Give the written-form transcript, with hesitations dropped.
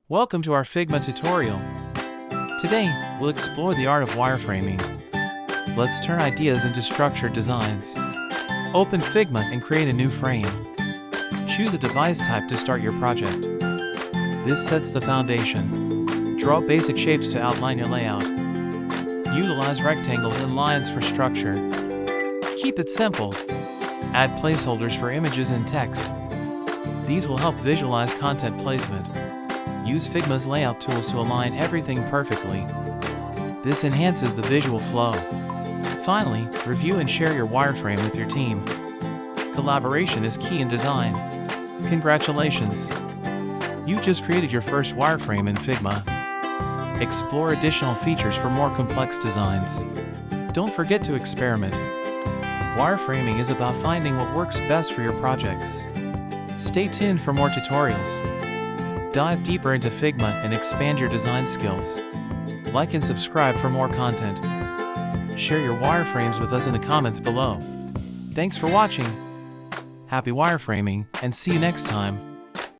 Welcome to our Figma tutorial. Today, we'll explore the art of wireframing. Let's turn ideas into structured designs. Open Figma and create a new frame. Choose a device type to start your project. This sets the foundation. Draw basic shapes to outline your layout. Utilize rectangles and lines for structure. Keep it simple. Add placeholders for images and text. These will help visualize content placement. Use Figma's layout tools to align everything perfectly. This enhances the visual flow. Finally, review and share your wireframe with your team. Collaboration is key in design. Congratulations! You just created your first wireframe in Figma. Explore additional features for more complex designs. Don't forget to experiment. Wireframing is about finding what works best for your projects. Stay tuned for more tutorials. Dive deeper into Figma and expand your design skills. Like and subscribe for more content. Share your wireframes with us in the comments below. Thanks for watching. Happy wireframing, and see you next time.